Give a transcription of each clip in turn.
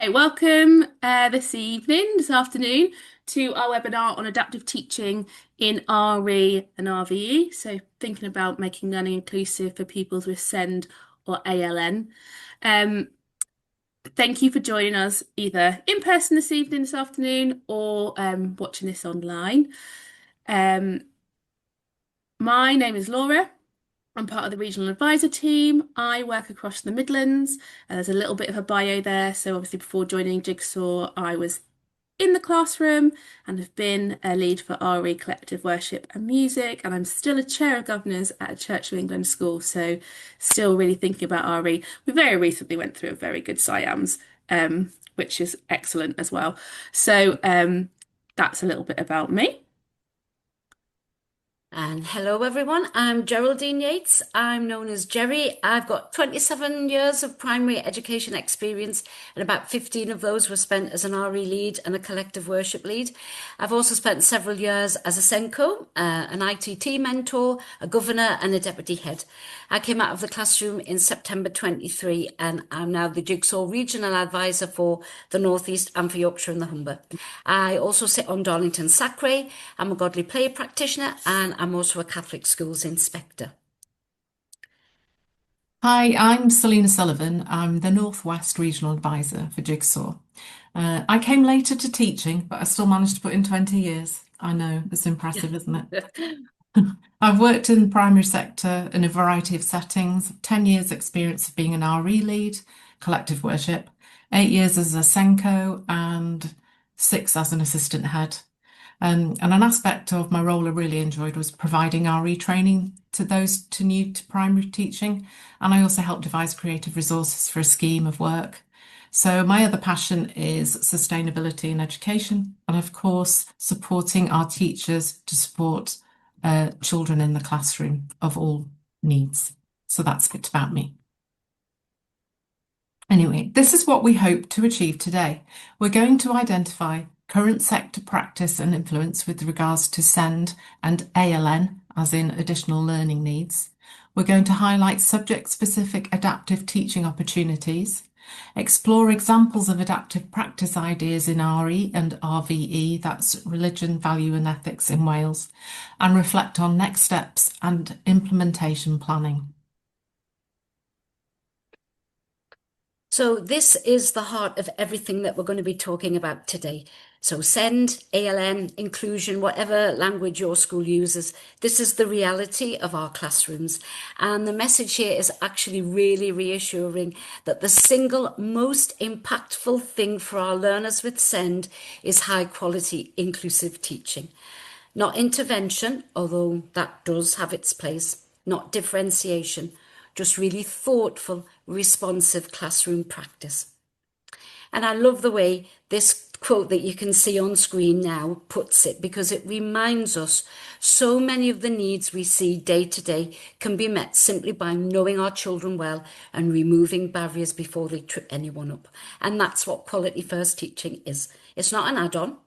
Hey, welcome this afternoon, to our webinar on adaptive teaching in RE and RVE. So, thinking about making learning inclusive for pupils with SEND or ALN. Um, Thank you for joining us either in person this afternoon, or watching this online. Um, my name is Laura. I'm part of the regional advisor team. I work across the Midlands, and there's a little bit of a bio there. So, obviously, before joining Jigsaw, I was in the classroom and have been a lead for RE Collective Worship and Music, and I'm still a chair of governors at a Church of England school, so still really thinking about RE. We very recently went through a very good SIAMS, which is excellent as well. So that's a little bit about me. And hello, everyone. I'm Geraldine Yates. I'm known as Jerry. I've got 27 years of primary education experience, and about 15 of those were spent as an RE lead and a collective worship lead. I've also spent several years as a SENCO, an ITT mentor, a governor, and a deputy head. I came out of the classroom in September 23, and I'm now the Jigsaw regional advisor for the North East and for Yorkshire and the Humber. I also sit on Darlington Sacre. I'm a godly player practitioner, and I'm also a Catholic schools inspector. Hi, I'm Selena Sullivan. I'm the Northwest Regional Advisor for Jigsaw. I came later to teaching, but I still managed to put in 20 years. I know, it's impressive, isn't it? I've worked in the primary sector in a variety of settings, 10 years experience of being an RE lead, collective worship, 8 years as a SENCO, and 6 as an assistant head. And an aspect of my role I really enjoyed was providing RE training to those new to primary teaching. And I also helped devise creative resources for a scheme of work. So my other passion is sustainability in education, and of course, supporting our teachers to support children in the classroom of all needs. So that's a bit about me. Anyway, this is what we hope to achieve today. We're going to identify current sector practice and influence with regards to SEND and ALN, as in additional learning needs. We're going to highlight subject-specific adaptive teaching opportunities, explore examples of adaptive practice ideas in RE and RVE, that's religion, value and ethics in Wales, and reflect on next steps and implementation planning. So this is the heart of everything that we're going to be talking about today. So SEND, ALN, inclusion, whatever language your school uses, this is the reality of our classrooms. And the message here is actually really reassuring that the single most impactful thing for our learners with SEND is high quality inclusive teaching. Not intervention, although that does have its place, not differentiation, just really thoughtful, responsive classroom practice. And I love the way this quote that you can see on screen now puts it, because it reminds us so many of the needs we see day to day can be met simply by knowing our children well and removing barriers before they trip anyone up. And that's what quality first teaching is. It's not an add-on.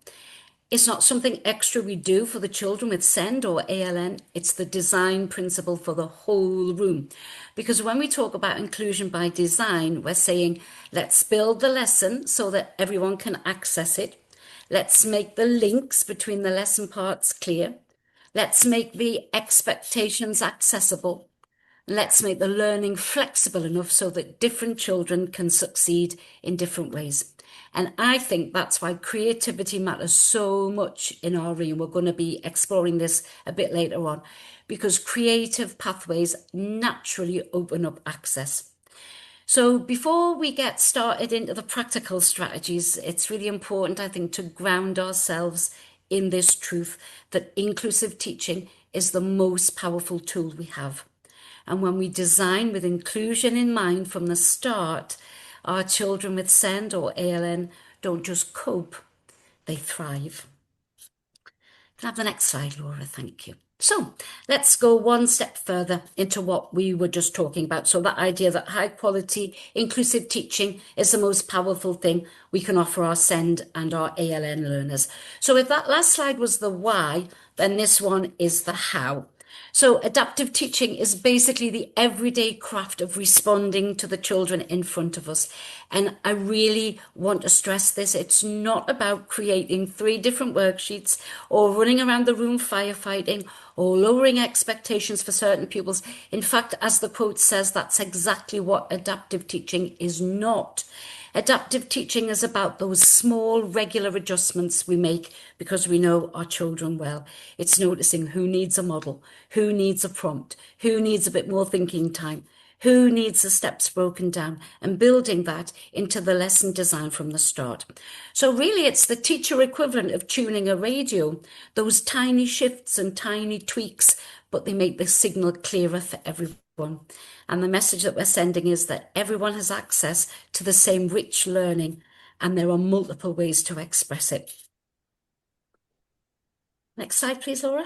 It's not something extra we do for the children with SEND or ALN. It's the design principle for the whole room. Because when we talk about inclusion by design, we're saying, let's build the lesson so that everyone can access it. Let's make the links between the lesson parts clear. Let's make the expectations accessible. Let's make the learning flexible enough so that different children can succeed in different ways. And I think that's why creativity matters so much in RE. And we're going to be exploring this a bit later on, because creative pathways naturally open up access. So before we get started into the practical strategies, it's really important, I think, to ground ourselves in this truth that inclusive teaching is the most powerful tool we have. And when we design with inclusion in mind from the start, our children with SEND or ALN don't just cope, they thrive. Can I have the next slide, Laura? Thank you. So let's go one step further into what we were just talking about. So that idea that high quality inclusive teaching is the most powerful thing we can offer our SEND and our ALN learners. So if that last slide was the why, then this one is the how. So adaptive teaching is basically the everyday craft of responding to the children in front of us. And I really want to stress this. It's not about creating 3 different worksheets or running around the room firefighting or lowering expectations for certain pupils. In fact, as the quote says, that's exactly what adaptive teaching is not. Adaptive teaching is about those small, regular adjustments we make because we know our children well. It's noticing who needs a model, who needs a prompt, who needs a bit more thinking time, who needs the steps broken down, and building that into the lesson design from the start. So really, it's the teacher equivalent of tuning a radio, those tiny shifts and tiny tweaks, but they make the signal clearer for everyone. And the message that we're sending is that everyone has access to the same rich learning, and there are multiple ways to express it. Next slide, please, Laura.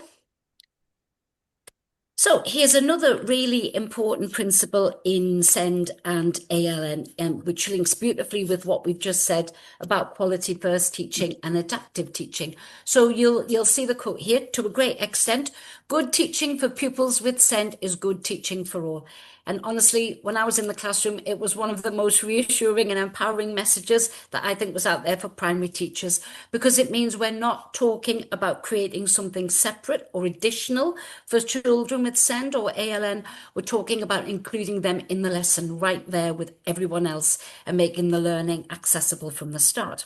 So here's another really important principle in SEND and ALN, which links beautifully with what we've just said about quality first teaching and adaptive teaching. So you'll see the quote here: to a great extent, good teaching for pupils with SEND is good teaching for all. And honestly, when I was in the classroom, it was one of the most reassuring and empowering messages that I think was out there for primary teachers, because it means we're not talking about creating something separate or additional for children with SEND or ALN. We're talking about including them in the lesson right there with everyone else and making the learning accessible from the start.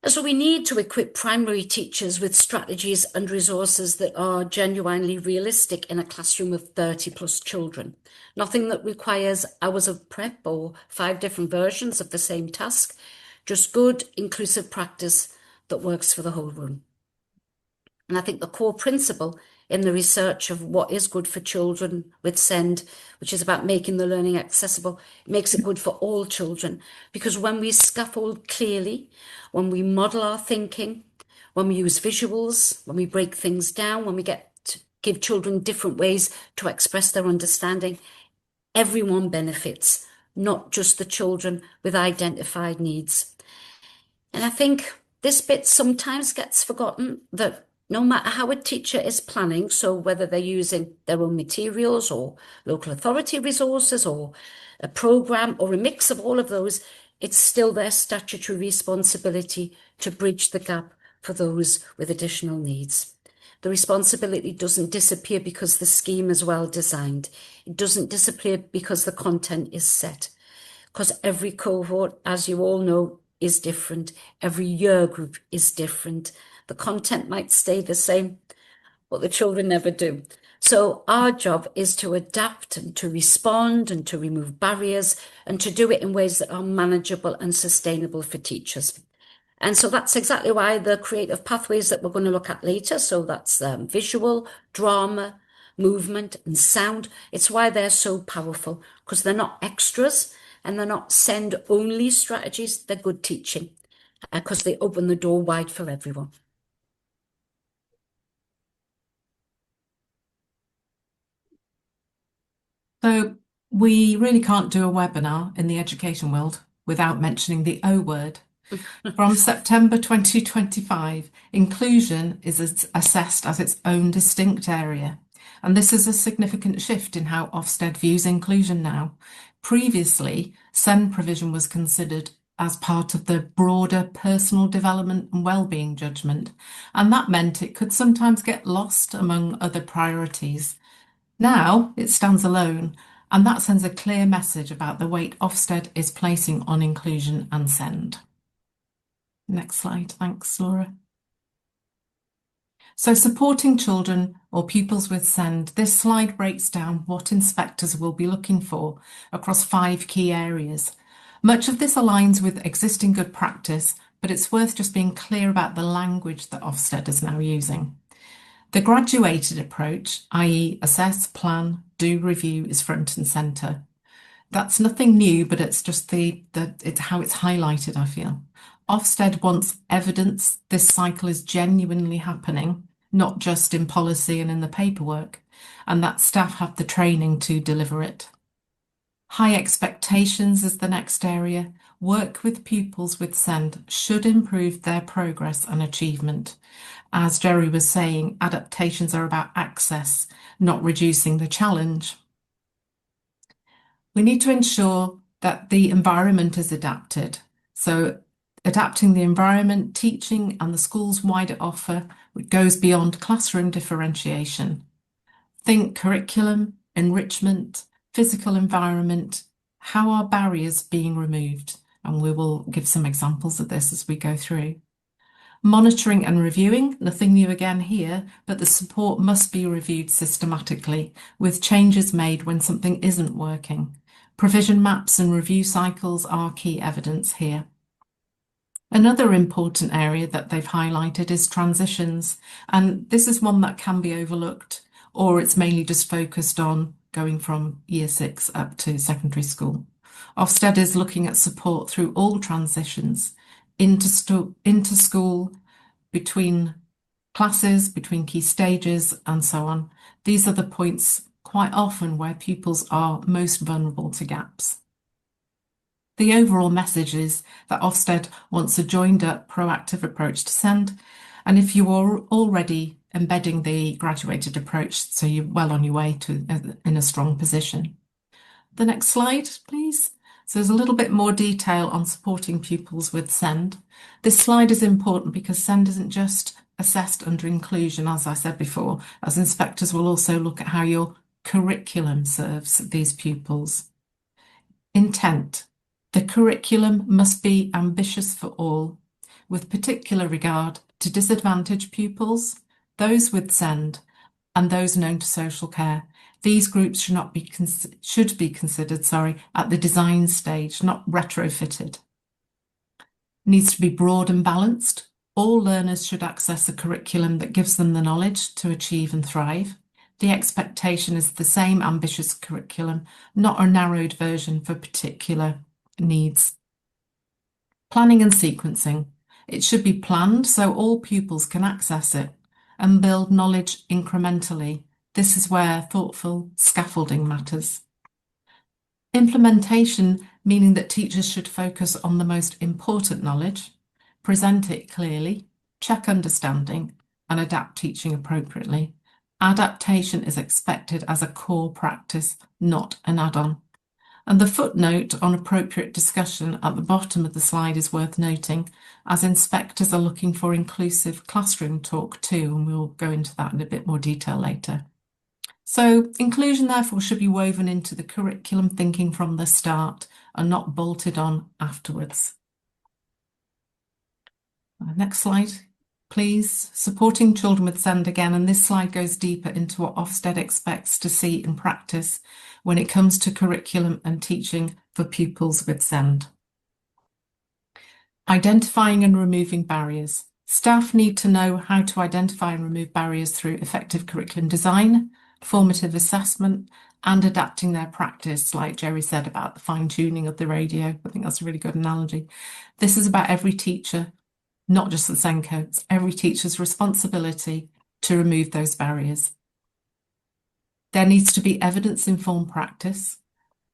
So we need to equip primary teachers with strategies and resources that are genuinely realistic in a classroom of 30+ children. Nothing that requires hours of prep or 5 different versions of the same task, just good, inclusive practice that works for the whole room. And I think the core principle in the research of what is good for children with SEND, which is about making the learning accessible, makes it good for all children. Because when we scaffold clearly, when we model our thinking, when we use visuals, when we break things down, when we get to give children different ways to express their understanding, everyone benefits, not just the children with identified needs. And I think this bit sometimes gets forgotten, that no matter how a teacher is planning, so whether they're using their own materials or local authority resources or a programme or a mix of all of those, it's still their statutory responsibility to bridge the gap for those with additional needs. The responsibility doesn't disappear because the scheme is well designed. It doesn't disappear because the content is set. Because every cohort, as you all know, is different. Every year group is different. The content might stay the same, but the children never do. So our job is to adapt and to respond and to remove barriers and to do it in ways that are manageable and sustainable for teachers. And so that's exactly why the creative pathways that we're going to look at later, so that's visual, drama, movement and sound, it's why they're so powerful, because they're not extras and they're not SEND-only strategies, they're good teaching, because they open the door wide for everyone. So we really can't do a webinar in the education world without mentioning the O word. From September 2025, inclusion is assessed as its own distinct area. And this is a significant shift in how Ofsted views inclusion now. Previously, SEND provision was considered as part of the broader personal development and wellbeing judgment, and that meant it could sometimes get lost among other priorities. Now it stands alone, and that sends a clear message about the weight Ofsted is placing on inclusion and SEND. Next slide. Thanks, Laura. So supporting children or pupils with SEND, this slide breaks down what inspectors will be looking for across 5 key areas. Much of this aligns with existing good practice, but it's worth just being clear about the language that Ofsted is now using. The graduated approach, i.e. assess, plan, do, review, is front and centre. That's nothing new, but it's just it's how it's highlighted, I feel. Ofsted wants evidence this cycle is genuinely happening, not just in policy and in the paperwork, and that staff have the training to deliver it. High expectations is the next area. work with pupils with SEND should improve their progress and achievement. As Jerry was saying, adaptations are about access, not reducing the challenge. We need to ensure that the environment is adapted. So adapting the environment, teaching and the school's wider offer goes beyond classroom differentiation. Think curriculum, enrichment, physical environment, how are barriers being removed? And we will give some examples of this as we go through. Monitoring and reviewing, nothing new again here, but the support must be reviewed systematically, with changes made when something isn't working. Provision maps and review cycles are key evidence here. Another important area that they've highlighted is transitions, and this is one that can be overlooked, or it's mainly just focused on going from year 6 up to secondary school. Ofsted is looking at support through all transitions, into school, between classes, between key stages, and so on. These are the points quite often where pupils are most vulnerable to gaps. The overall message is that Ofsted wants a joined-up, proactive approach to SEND, and if you are already embedding the graduated approach, so you're well on your way to in a strong position. The next slide, please. So there's a little bit more detail on supporting pupils with SEND. This slide is important because SEND isn't just assessed under inclusion, as I said before, as inspectors will also look at how your curriculum serves these pupils. Intent. The curriculum must be ambitious for all, with particular regard to disadvantaged pupils, those with SEND, and those known to social care. These groups should be considered at the design stage, not retrofitted. Needs to be broad and balanced. All learners should access a curriculum that gives them the knowledge to achieve and thrive. The expectation is the same ambitious curriculum, not a narrowed version for particular needs. Planning and sequencing. It should be planned so all pupils can access it and build knowledge incrementally. This is where thoughtful scaffolding matters. Implementation, meaning that teachers should focus on the most important knowledge, present it clearly, check understanding, and adapt teaching appropriately. Adaptation is expected as a core practice, not an add-on. And the footnote on appropriate discussion at the bottom of the slide is worth noting, as inspectors are looking for inclusive classroom talk too, and we'll go into that in a bit more detail later. So inclusion therefore should be woven into the curriculum thinking from the start and not bolted on afterwards. Next slide, please. Supporting children with SEND again, and this slide goes deeper into what Ofsted expects to see in practice when it comes to curriculum and teaching for pupils with SEND. Identifying and removing barriers. Staff need to know how to identify and remove barriers through effective curriculum design, formative assessment, and adapting their practice, like Jerry said about the fine-tuning of the radio. I think that's a really good analogy. This is about every teacher, not just the SENCO. It's every teacher's responsibility to remove those barriers. There needs to be evidence-informed practice.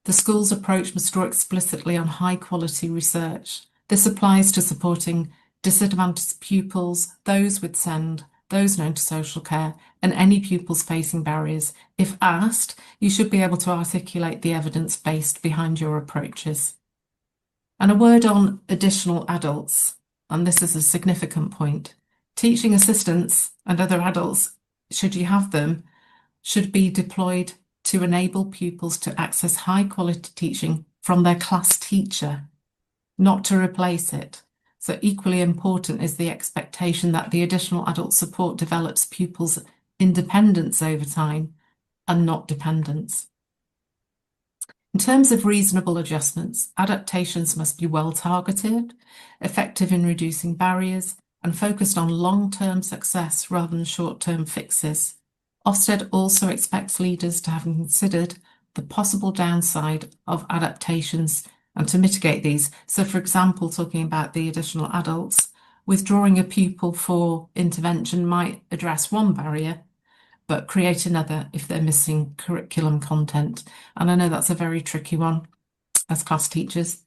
The school's approach must draw explicitly on high-quality research. This applies to supporting disadvantaged pupils, those with SEND, those known to social care, and any pupils facing barriers. If asked, you should be able to articulate the evidence based behind your approaches. And a word on additional adults, and this is a significant point. Teaching assistants and other adults, should you have them, should be deployed to enable pupils to access high-quality teaching from their class teacher, not to replace it. So equally important is the expectation that the additional adult support develops pupils' independence over time and not dependence. In terms of reasonable adjustments, adaptations must be well targeted, effective in reducing barriers, and focused on long-term success rather than short-term fixes. Ofsted also expects leaders to have considered the possible downside of adaptations and to mitigate these. So, for example, talking about the additional adults, withdrawing a pupil for intervention might address one barrier, but create another if they're missing curriculum content. And I know that's a very tricky one as class teachers.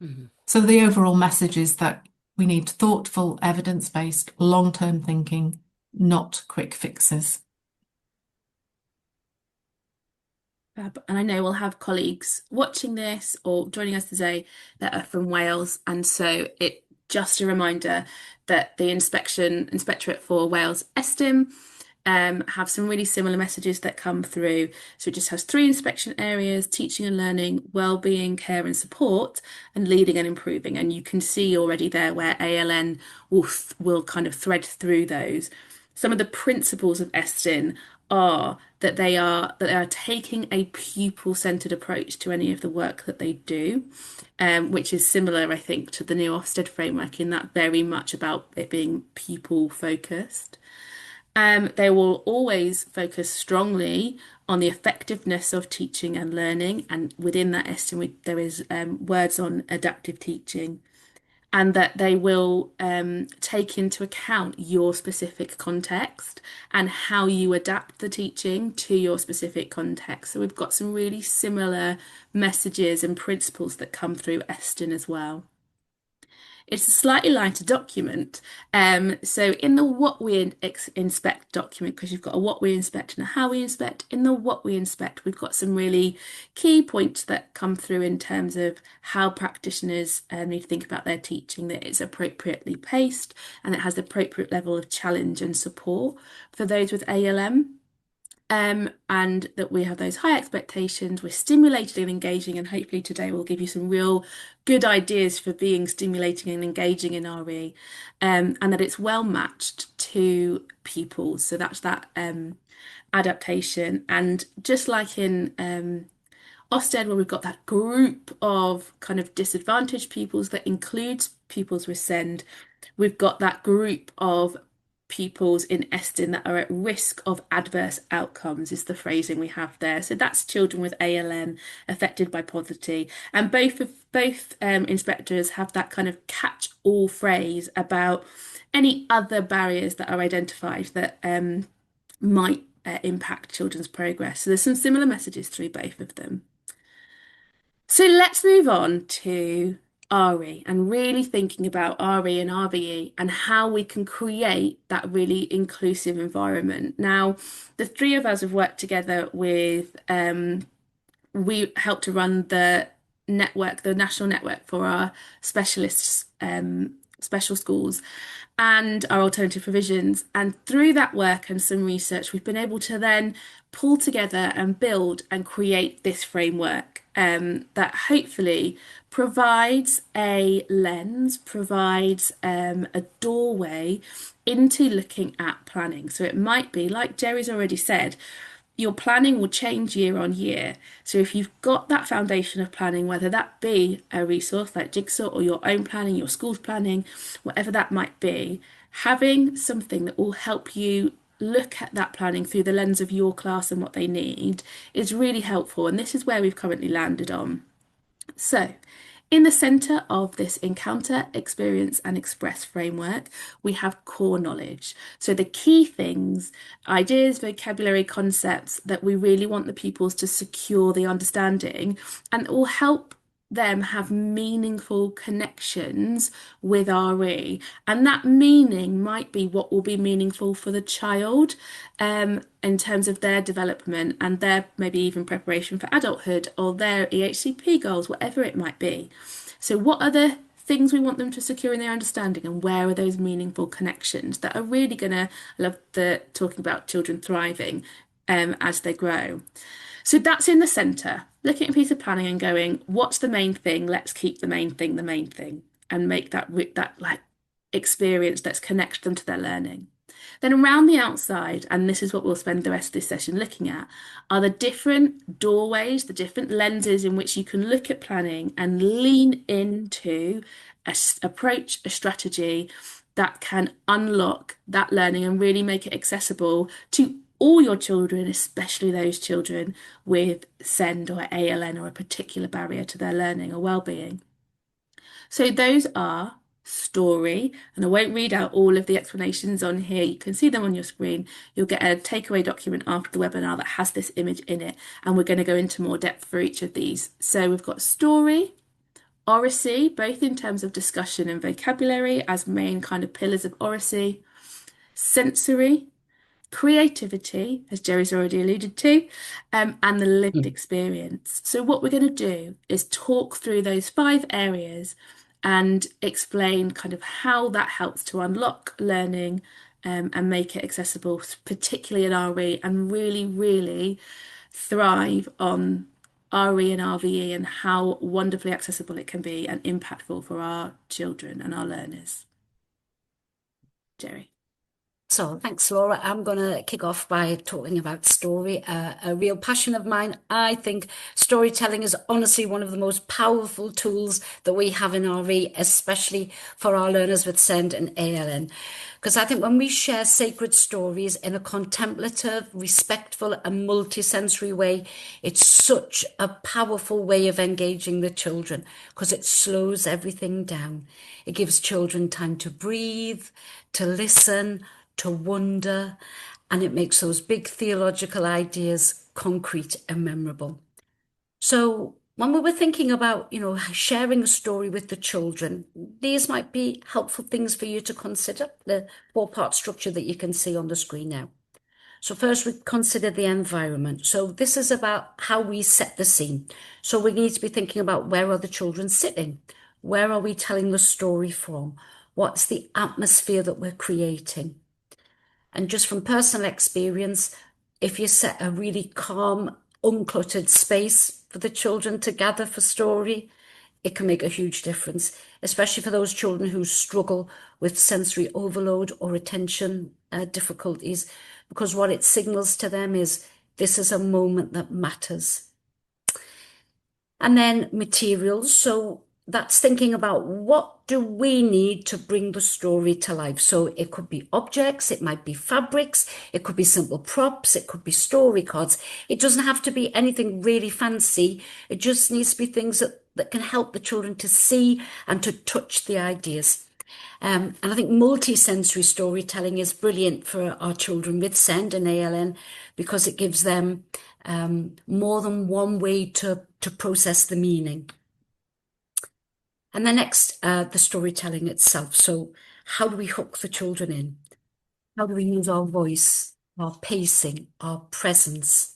Mm-hmm. So the overall message is that we need thoughtful, evidence-based, long-term thinking, not quick fixes. And I know we'll have colleagues watching this or joining us today that are from Wales, and so it just a reminder that the inspectorate for Wales Estyn have some really similar messages that come through. So it just has three inspection areas: teaching and learning, well-being, care and support, and leading and improving. And you can see already there where ALN will kind of thread through those. Some of the principles of Estyn are that they are taking a pupil-centered approach to any of the work that they do, which is similar, I think, to the new Ofsted framework in that very much about it being pupil-focused. They will always focus strongly on the effectiveness of teaching and learning, and within that estimate, there is words on adaptive teaching, and that they will take into account your specific context and how you adapt the teaching to your specific context. So we've got some really similar messages and principles that come through Estyn as well. It's a slightly lighter document. So in the what we inspect document, because you've got a what we inspect and a how we inspect, in the what we inspect, we've got some really key points that come through in terms of how practitioners need to think about their teaching, that it's appropriately paced and it has the appropriate level of challenge and support for those with ALM. And that we have those high expectations, we're stimulated and engaging, and hopefully today will give you some real good ideas for being stimulating and engaging in RE, and that it's well matched to pupils. So that's that adaptation. And just like in Ofsted, where we've got that group of kind of disadvantaged pupils that includes pupils with SEND, we've got that group of pupils in Estyn that are at risk of adverse outcomes, is the phrasing we have there. So that's children with ALN affected by poverty. And both inspectors have that kind of catch-all phrase about any other barriers that are identified that might impact children's progress. So there's some similar messages through both of them. So let's move on to RE and really thinking about RE and RVE and how we can create that really inclusive environment. Now, the three of us have worked together with, we helped to run the network, the national network for our specialists, special schools and our alternative provisions. And through that work and some research, we've been able to then pull together and build and create this framework that hopefully provides a lens, provides a doorway into looking at planning. So it might be, like Jerry's already said, your planning will change year on year. So if you've got that foundation of planning, whether that be a resource like Jigsaw or your own planning, your school's planning, whatever that might be, having something that will help you look at that planning through the lens of your class and what they need is really helpful. And this is where we've currently landed on. So, in the centre of this encounter, experience and express framework, we have core knowledge. So the key things, ideas, vocabulary, concepts that we really want the pupils to secure the understanding and will help them have meaningful connections with RE. And that meaning might be what will be meaningful for the child in terms of their development and their maybe even preparation for adulthood or their EHCP goals, whatever it might be. So what are the things we want them to secure in their understanding, and where are those meaningful connections that are really going to love the talking about children thriving as they grow. So that's in the centre, looking at a piece of planning and going, what's the main thing? Let's keep the main thing, and make that like experience that's connect them to their learning. Then around the outside, and this is what we'll spend the rest of this session looking at, are the different doorways, the different lenses in which you can look at planning and lean into a approach, a strategy that can unlock that learning and really make it accessible to all your children, especially those children with SEND or ALN or a particular barrier to their learning or well-being. So those are story, and I won't read out all of the explanations on here. You can see them on your screen. You'll get a takeaway document after the webinar that has this image in it, and we're going to go into more depth for each of these. So we've got story, oracy, both in terms of discussion and vocabulary as main kind of pillars of oracy, sensory, creativity, as Jerry's already alluded to, and the lived Mm. experience. So, what we're going to do is talk through those 5 areas and explain kind of how that helps to unlock learning and make it accessible, particularly in RE, and really, really thrive on RE and RVE and how wonderfully accessible it can be and impactful for our children and our learners. Jerry. So thanks, Laura. I'm going to kick off by talking about story, a real passion of mine. I think storytelling is honestly one of the most powerful tools that we have in RE, especially for our learners with SEND and ALN. Because I think when we share sacred stories in a contemplative, respectful, and multisensory way, it's such a powerful way of engaging the children because it slows everything down. It gives children time to breathe, to listen, to wonder, and it makes those big theological ideas concrete and memorable. So when we were thinking about, sharing a story with the children, these might be helpful things for you to consider, the 4-part structure that you can see on the screen now. So first we consider the environment. So this is about how we set the scene. So we need to be thinking about where are the children sitting? Where are we telling the story from? What's the atmosphere that we're creating? And just from personal experience, if you set a really calm, uncluttered space for the children to gather for story, it can make a huge difference, especially for those children who struggle with sensory overload or attention difficulties, because what it signals to them is this is a moment that matters. And then materials. So that's thinking about what do we need to bring the story to life. So it could be objects, it might be fabrics, it could be simple props, it could be story cards. It doesn't have to be anything really fancy. It just needs to be things that can help the children to see and to touch the ideas. And I think multi-sensory storytelling is brilliant for our children with SEND and ALN because it gives them more than one way to process the meaning. And then next, the storytelling itself. So how do we hook the children in? How do we use our voice, our pacing, our presence?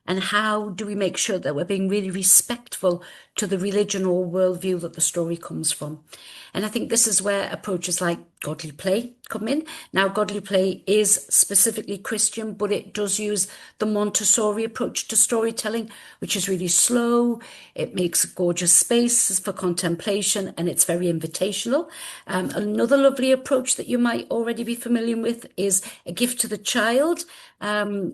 And how do we make sure that we're being really respectful to the religion or worldview that the story comes from? And I think this is where approaches like godly play come in. Now, godly play is specifically Christian, but it does use the Montessori approach to storytelling, which is really slow. It makes gorgeous spaces for contemplation, and it's very invitational. Another lovely approach that you might already be familiar with is a gift to the child,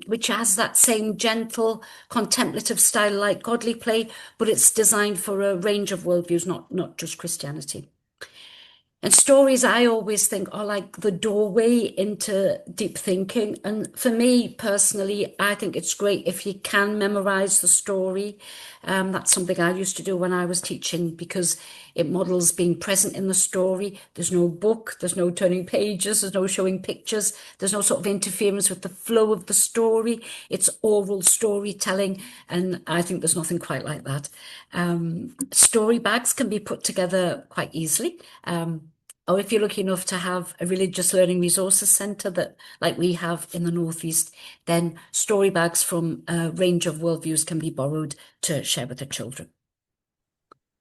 which has that same gentle, contemplative style like godly play, but it's designed for a range of worldviews, not just Christianity. And stories, I always think, are like the doorway into deep thinking. And for me personally, I think it's great if you can memorize the story. That's something I used to do when I was teaching because it models being present in the story. There's no book, there's no turning pages, there's no showing pictures, there's no sort of interference with the flow of the story. It's oral storytelling, and I think there's nothing quite like that. Story bags can be put together quite easily. Or if you're lucky enough to have a religious learning resources centre that, like we have in the Northeast, then story bags from a range of worldviews can be borrowed to share with the children.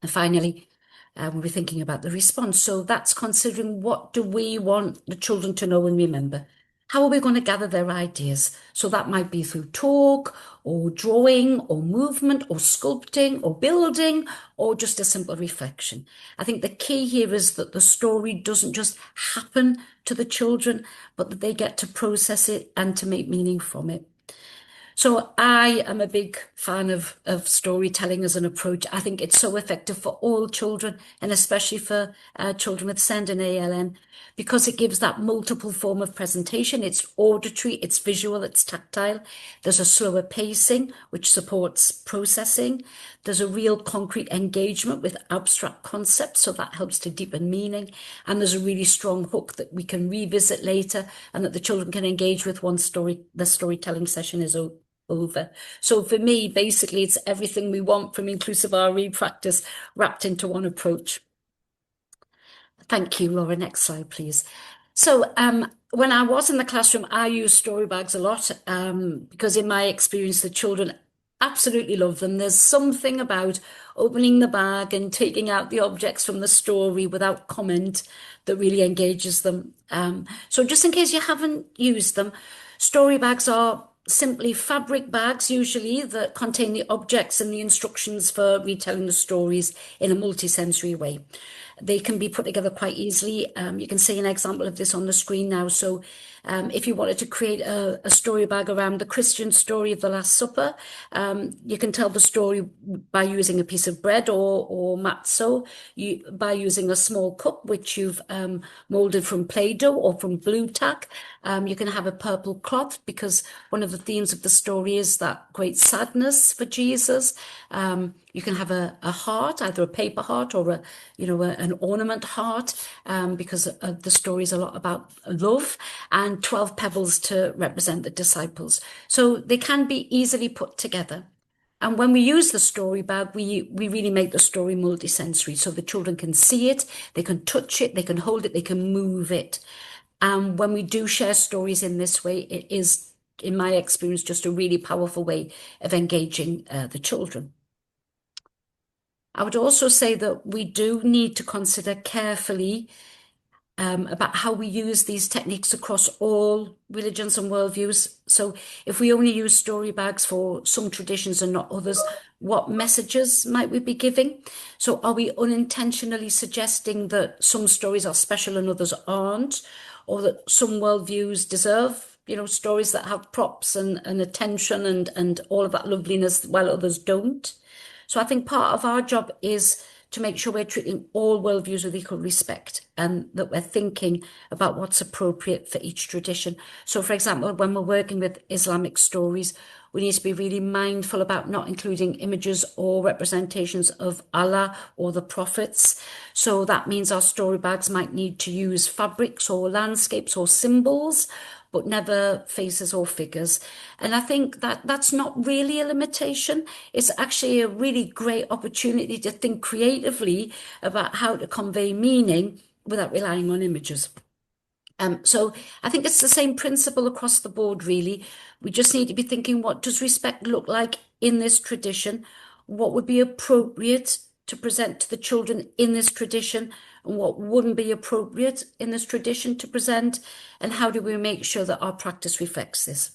And finally, we're thinking about the response. So that's considering what do we want the children to know and remember? How are we going to gather their ideas? So that might be through talk or drawing or movement or sculpting or building or just a simple reflection. I think the key here is that the story doesn't just happen to the children, but that they get to process it and to make meaning from it. So I am a big fan of storytelling as an approach. I think it's so effective for all children, and especially for children with SEND and ALN, because it gives that multiple form of presentation. It's auditory, it's visual, it's tactile. There's a slower pacing, which supports processing. There's a real concrete engagement with abstract concepts, so that helps to deepen meaning. And there's a really strong hook that we can revisit later and that the children can engage with once the storytelling session is over. over. So for me, basically, it's everything we want from inclusive RE practice wrapped into one approach. Thank you, Laura. Next slide, please. So when I was in the classroom, I used story bags a lot because in my experience, the children absolutely love them. There's something about opening the bag and taking out the objects from the story without comment that really engages them. So just in case you haven't used them, story bags are simply fabric bags, usually, that contain the objects and the instructions for retelling the stories in a multisensory way. They can be put together quite easily. You can see an example of this on the screen now. So if you wanted to create a story bag around the Christian story of the Last Supper, you can tell the story by using a piece of bread or matzo, by using a small cup, which you've molded from Play-Doh or from blue tack. You can have a purple cloth because one of the themes of the story is that great sadness for Jesus. You can have a heart, either a paper heart or an ornament heart, because the story is a lot about love, and 12 pebbles to represent the disciples. So they can be easily put together. And when we use the story bag, we really make the story multisensory. So the children can see it, they can touch it, they can hold it, they can move it. And when we do share stories in this way, it is, in my experience, just a really powerful way of engaging the children. I would also say that we do need to consider carefully about how we use these techniques across all religions and worldviews. So if we only use story bags for some traditions and not others, what messages might we be giving? So are we unintentionally suggesting that some stories are special and others aren't, or that some worldviews deserve, stories that have props and attention and all of that loveliness while others don't? So I think part of our job is to make sure we're treating all worldviews with equal respect and that we're thinking about what's appropriate for each tradition. So, for example, when we're working with Islamic stories, we need to be really mindful about not including images or representations of Allah or the prophets. So that means our story bags might need to use fabrics or landscapes or symbols, but never faces or figures. And I think that that's not really a limitation. It's actually a really great opportunity to think creatively about how to convey meaning without relying on images. So I think it's the same principle across the board, really. We just need to be thinking, what does respect look like in this tradition? What would be appropriate to present to the children in this tradition, and what wouldn't be appropriate in this tradition to present, and how do we make sure that our practice reflects this?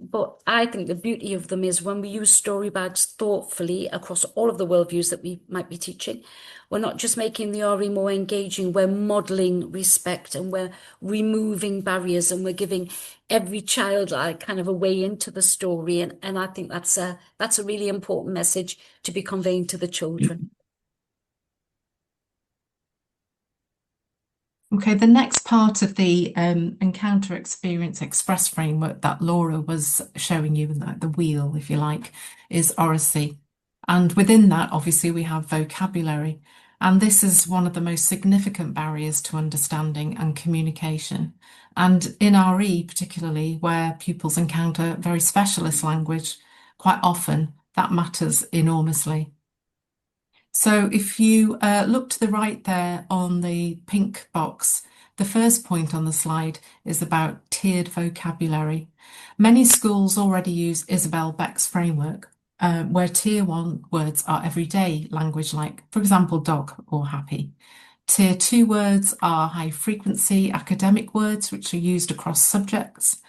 But I think the beauty of them is when we use story bags thoughtfully across all of the worldviews that we might be teaching, we're not just making the RE more engaging, we're modeling respect and we're removing barriers and we're giving every child like kind of a way into the story. And I think that's a really important message to be conveying to the children. Okay, the next part of the Encounter Experience Express framework that Laura was showing you, the wheel, if you like, is oracy. And within that, obviously, we have vocabulary. And this is one of the most significant barriers to understanding and communication. And in RE, particularly, where pupils encounter very specialist language, quite often that matters enormously. So if you look to the right there on the pink box, the first point on the slide is about tiered vocabulary. Many schools already use Isabel Beck's framework, where tier 1 words are everyday language, like, for example, dog or happy. Tier 2 words are high frequency academic words, which are used across subjects.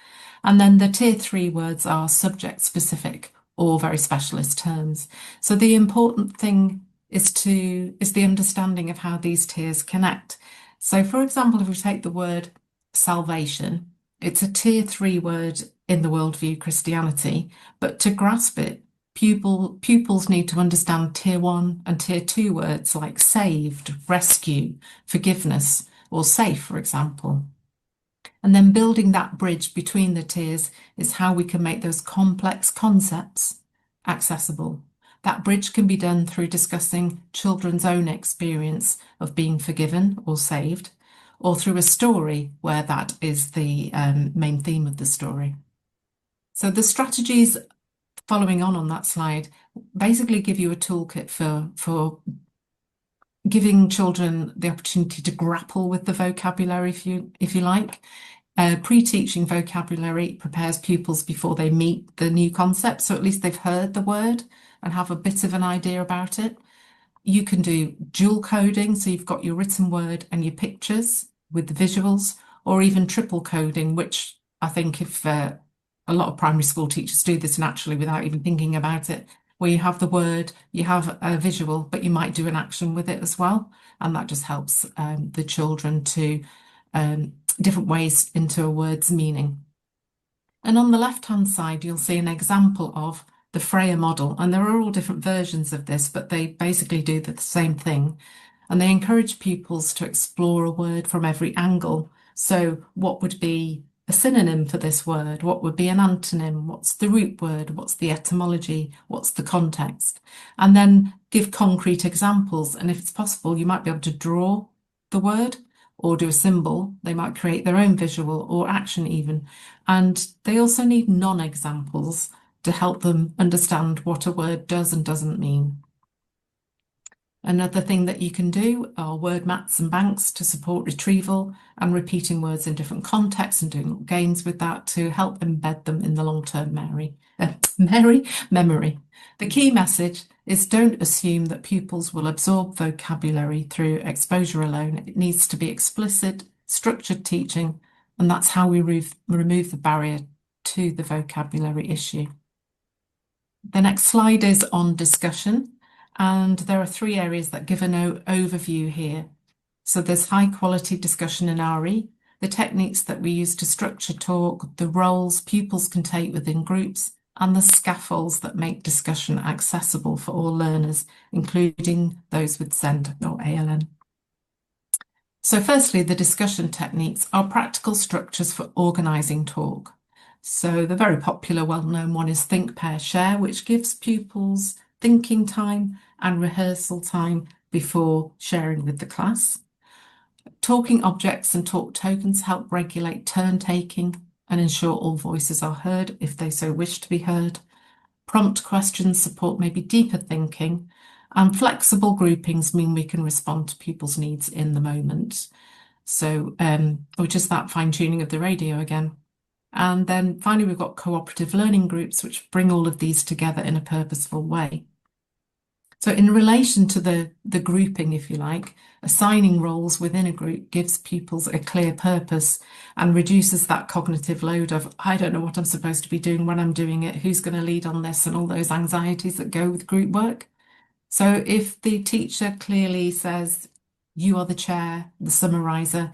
And then the tier 3 words are subject specific or very specialist terms. So the important thing is the understanding of how these tiers connect. So for example, if we take the word salvation, it's a tier 3 word in the worldview Christianity, but to grasp it, pupils need to understand tier 1 and tier 2 words like saved, rescue, forgiveness, or safe, for example. And then building that bridge between the tiers is how we can make those complex concepts accessible. That bridge can be done through discussing children's own experience of being forgiven or saved, or through a story where that is the main theme of the story. So the strategies following on that slide basically give you a toolkit for giving children the opportunity to grapple with the vocabulary, if you like. Pre-teaching vocabulary prepares pupils before they meet the new concept, so at least they've heard the word and have a bit of an idea about it. You can do dual coding, so you've got your written word and your pictures with the visuals, or even triple coding, which I think if a lot of primary school teachers do this naturally without even thinking about it, where you have the word, you have a visual, but you might do an action with it as well. And that just helps the children to different ways into a word's meaning. And on the left-hand side, you'll see an example of the Freya model. And there are all different versions of this, but they basically do the same thing. And they encourage pupils to explore a word from every angle. So what would be a synonym for this word? What would be an antonym? What's the root word? What's the etymology? What's the context? And then give concrete examples. And if it's possible, you might be able to draw the word or do a symbol. They might create their own visual or action even. And they also need non-examples to help them understand what a word does and doesn't mean. Another thing that you can do are word mats and banks to support retrieval and repeating words in different contexts and doing games with that to help embed them in the long-term memory. The key message is don't assume that pupils will absorb vocabulary through exposure alone. It needs to be explicit, structured teaching, and that's how we remove the barrier to the vocabulary issue. The next slide is on discussion, and there are 3 areas that give an overview here. So there's high quality discussion in RE, the techniques that we use to structure talk, the roles pupils can take within groups, and the scaffolds that make discussion accessible for all learners, including those with SEND or ALN. So firstly, the discussion techniques are practical structures for organising talk. So the very popular, well-known one is think, pair, share, which gives pupils thinking time and rehearsal time before sharing with the class. Talking objects and talk tokens help regulate turn taking and ensure all voices are heard if they so wish to be heard. Prompt questions support maybe deeper thinking, and flexible groupings mean we can respond to pupils' needs in the moment. So, which is that fine-tuning of the radio again. And then finally, we've got cooperative learning groups, which bring all of these together in a purposeful way. So in relation to the grouping, if you like, assigning roles within a group gives pupils a clear purpose and reduces that cognitive load of, I don't know what I'm supposed to be doing when I'm doing it, who's going to lead on this, and all those anxieties that go with group work. So if the teacher clearly says, you are the chair, the summariser,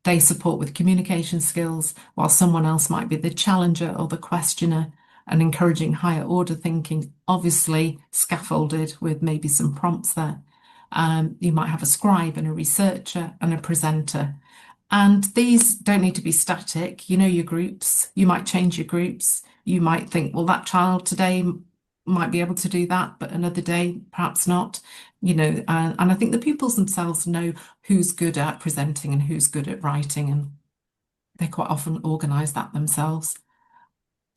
they support with communication skills, while someone else might be the challenger or the questioner, and encouraging higher order thinking, obviously scaffolded with maybe some prompts there. You might have a scribe and a researcher and a presenter. And these don't need to be static. You know your groups. You might change your groups. You might think, well, that child today might be able to do that, but another day, perhaps not. You know, and I think the pupils themselves know who's good at presenting and who's good at writing, and they quite often organise that themselves.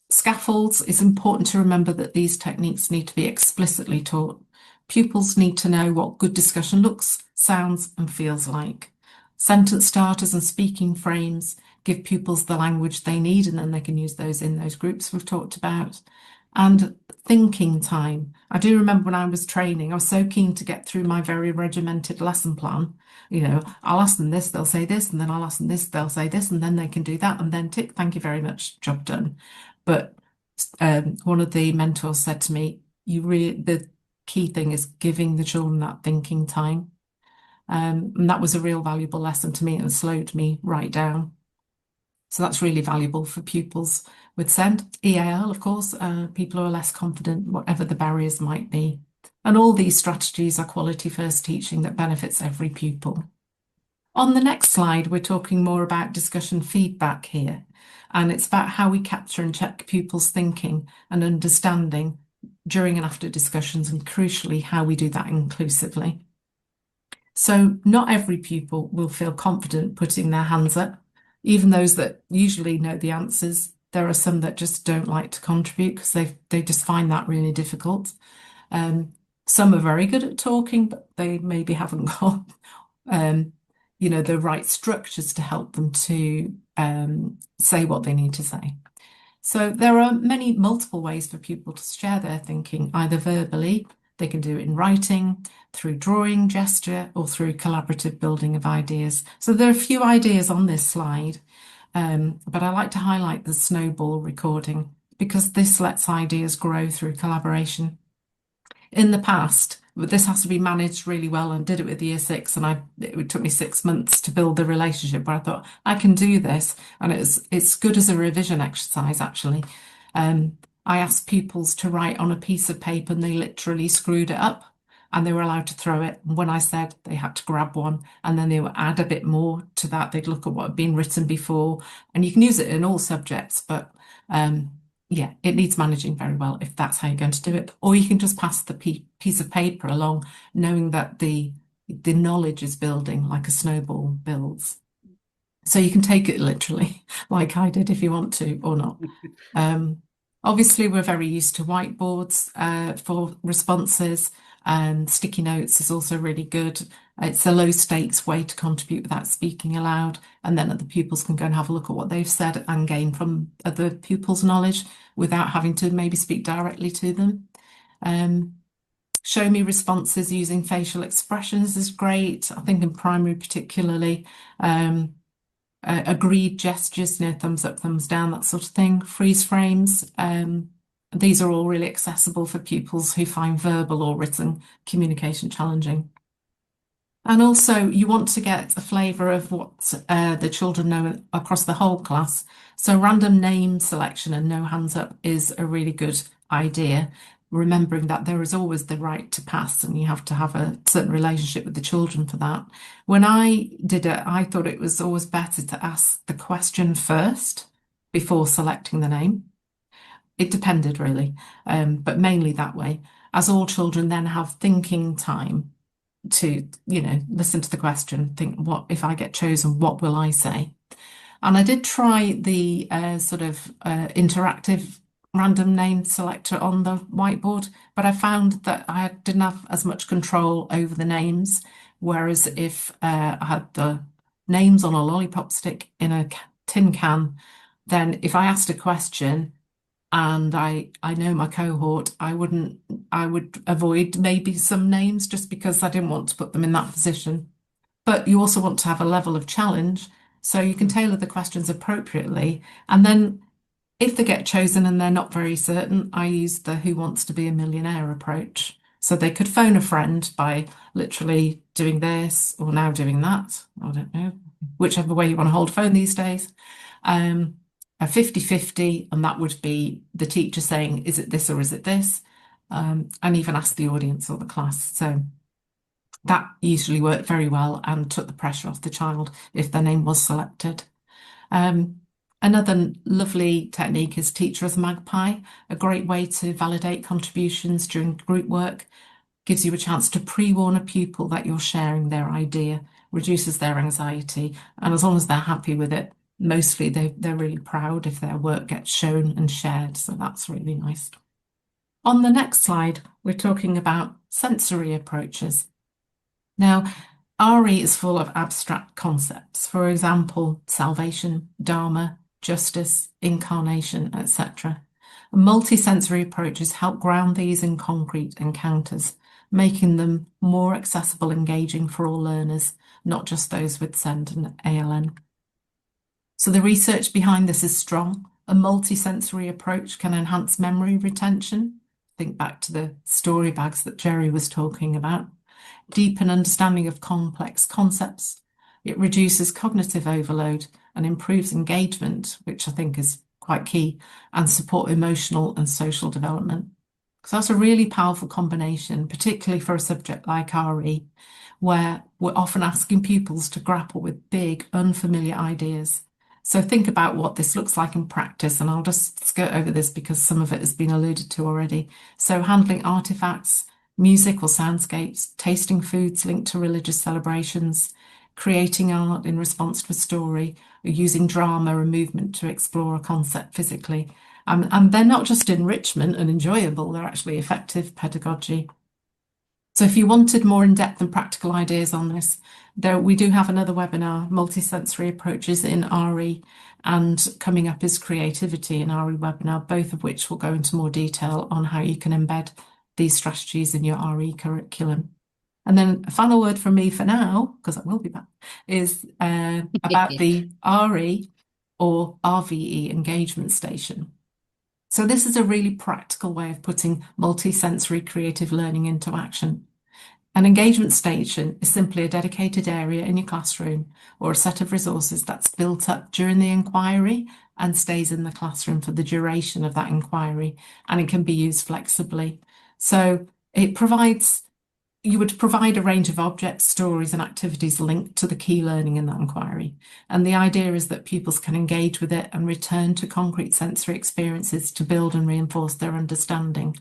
Scaffolds, it's important to remember that these techniques need to be explicitly taught. Pupils need to know what good discussion looks, sounds, and feels like. Sentence starters and speaking frames give pupils the language they need, and then they can use those in those groups we've talked about. And thinking time. I do remember when I was training, I was so keen to get through my very regimented lesson plan. You know, I'll ask them this, they'll say this, and then I'll ask them this, they'll say this, and then they can do that, and then tick, thank you very much, job done. But one of the mentors said to me, the key thing is giving the children that thinking time. And that was a real valuable lesson to me and slowed me right down. So that's really valuable for pupils with SEND. EAL, of course, people who are less confident, whatever the barriers might be. And all these strategies are quality first teaching that benefits every pupil. On the next slide, we're talking more about discussion feedback here. And it's about how we capture and check pupils' thinking and understanding during and after discussions, and crucially, how we do that inclusively. So not every pupil will feel confident putting their hands up. Even those that usually know the answers There are some that just don't like to contribute because they just find that really difficult. Some are very good at talking, but they maybe haven't got um, the right structures to help them to say what they need to say. So there are many multiple ways for people to share their thinking, either verbally, they can do it in writing, through drawing, gesture, or through collaborative building of ideas. So there are a few ideas on this slide, but I like to highlight the snowball recording because this lets ideas grow through collaboration. In the past, but this has to be managed really well, and did it with year six, and it took me 6 months to build the relationship where I thought I can do this, and it's good as a revision exercise actually. I asked pupils to write on a piece of paper and they literally screwed it up and they were allowed to throw it. And when I said they had to grab one and then they would add a bit more to that, they'd look at what had been written before, and you can use it in all subjects, but yeah, it needs managing very well if that's how you're going to do it. Or you can just pass the piece of paper along, knowing that the knowledge is building like a snowball builds. So you can take it literally, like I did, if you want to, or not. Obviously, we're very used to whiteboards for responses, and sticky notes is also really good. It's a low stakes way to contribute without speaking aloud, and then other pupils can go and have a look at what they've said and gain from other pupils' knowledge without having to maybe speak directly to them. Show me responses using facial expressions is great. I think in primary particularly. Agreed gestures, thumbs up, thumbs down, that sort of thing. Freeze frames. These are all really accessible for pupils who find verbal or written communication challenging. And also you want to get a flavour of what the children know across the whole class. So random name selection and no hands up is a really good idea, remembering that there is always the right to pass and you have to have a certain relationship with the children for that. When I did it, I thought it was always better to ask the question first before selecting the name. It depended really, but mainly that way, as all children then have thinking time to, listen to the question, think, what if I get chosen, what will I say? And I did try the interactive random name selector on the whiteboard, but I found that I didn't have as much control over the names. Whereas if I had the names on a lollipop stick in a tin can, then if I asked a question and I know my cohort, I would avoid maybe some names just because I didn't want to put them in that position. But you also want to have a level of challenge, so you can tailor the questions appropriately. And then if they get chosen and they're not very certain, I use the Who Wants to Be a Millionaire approach. So they could phone a friend by literally doing this or now doing that. I don't know, whichever way you want to hold phone these days. A 50-50, and that would be the teacher saying, is it this or is it this? And even ask the audience or the class. So that usually worked very well and took the pressure off the child if their name was selected. Another lovely technique is Teacher as a Magpie, a great way to validate contributions during group work. Gives you a chance to pre-warn a pupil that you're sharing their idea, reduces their anxiety, and as long as they're happy with it, mostly they're really proud if their work gets shown and shared, so that's really nice. On the next slide, we're talking about sensory approaches. Now, RE is full of abstract concepts, for example, salvation, dharma, justice, incarnation, etc. Multisensory approaches help ground these in concrete encounters, making them more accessible, engaging for all learners, not just those with SEND and ALN. So the research behind this is strong. A multisensory approach can enhance memory retention. Think back to the story bags that Jerry was talking about. Deepen understanding of complex concepts. It reduces cognitive overload and improves engagement, which I think is quite key, and support emotional and social development. So that's a really powerful combination, particularly for a subject like RE, where we're often asking pupils to grapple with big, unfamiliar ideas. So think about what this looks like in practice, and I'll just skirt over this because some of it has been alluded to already. So handling artifacts, music or soundscapes, tasting foods linked to religious celebrations, creating art in response to a story, or using drama and movement to explore a concept physically. And they're not just enrichment and enjoyable, they're actually effective pedagogy. So if you wanted more in-depth and practical ideas on this, we do have another webinar, Multisensory Approaches in RE, and coming up is Creativity in RE webinar, both of which will go into more detail on how you can embed these strategies in your RE curriculum. And then a final word from me for now, because I will be back, is about the RE or RVE engagement station. So this is a really practical way of putting multi-sensory creative learning into action. An engagement station is simply a dedicated area in your classroom or a set of resources that's built up during the inquiry and stays in the classroom for the duration of that inquiry, and it can be used flexibly. So you would provide a range of objects, stories, and activities linked to the key learning in that inquiry. And the idea is that pupils can engage with it and return to concrete sensory experiences to build and reinforce their understanding.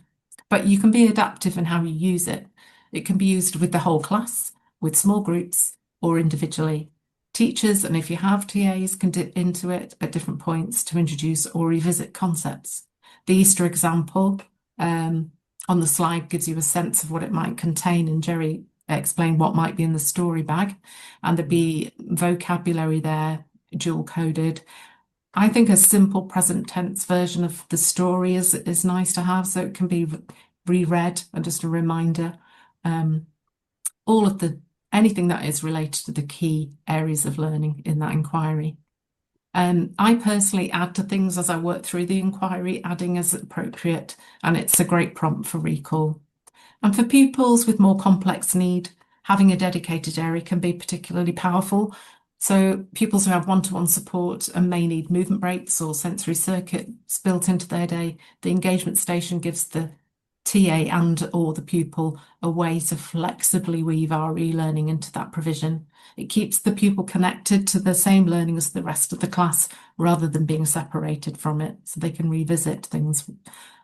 But you can be adaptive in how you use it. It can be used with the whole class, with small groups, or individually. Teachers, and if you have TAs, can dip into it at different points to introduce or revisit concepts. The Easter example on the slide gives you a sense of what it might contain, and Jerry explained what might be in the story bag, and there'd be vocabulary there, dual coded. I think a simple present tense version of the story is nice to have, so it can be reread and just a reminder. Anything that is related to the key areas of learning in that inquiry. I personally add to things as I work through the inquiry, adding as appropriate, and it's a great prompt for recall. And for pupils with more complex need, having a dedicated area can be particularly powerful. So pupils who have one-to-one support and may need movement breaks or sensory circuits built into their day, the engagement station gives the TA and or the pupil a way to flexibly weave our e-learning into that provision. It keeps the pupil connected to the same learning as the rest of the class rather than being separated from it, so they can revisit things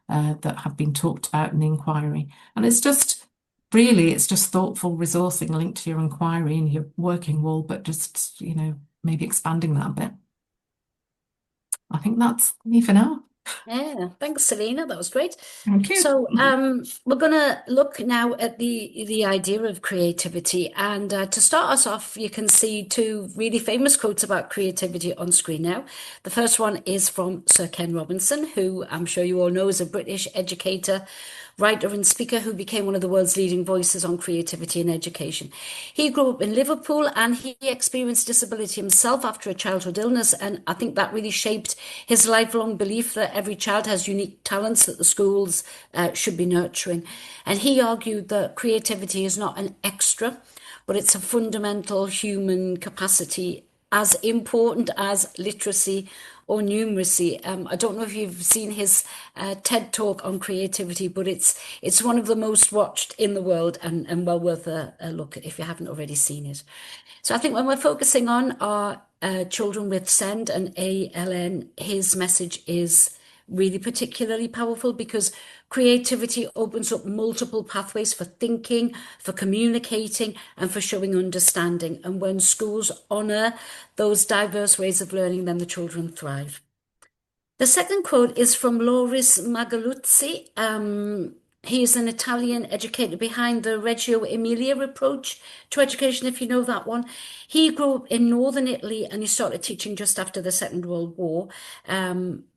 that have been talked about in the inquiry. And it's just thoughtful resourcing linked to your inquiry and your working wall, but just, maybe expanding that a bit. I think that's me for now. Yeah, thanks, Selena. That was great. Thank you. So we're going to look now at the idea of creativity. And to start us off, you can see two really famous quotes about creativity on screen now. The first one is from Sir Ken Robinson, who I'm sure you all know is a British educator, writer and speaker who became one of the world's leading voices on creativity in education. He grew up in Liverpool and he experienced disability himself after a childhood illness. And I think that really shaped his lifelong belief that every child has unique talents that the schools should be nurturing. And he argued that creativity is not an extra, but it's a fundamental human capacity as important as literacy or numeracy. I don't know if you've seen his TED talk on creativity, but it's one of the most watched in the world and well worth a look if you haven't already seen it. So I think when we're focusing on our children with SEND and ALN, his message is really particularly powerful because creativity opens up multiple pathways for thinking, for communicating, and for showing understanding. And when schools honour those diverse ways of learning, then the children thrive. The second quote is from Loris Magaluzzi. He is an Italian educator behind the Reggio Emilia approach to education, if you know that one. He grew up in northern Italy and he started teaching just after the Second World War.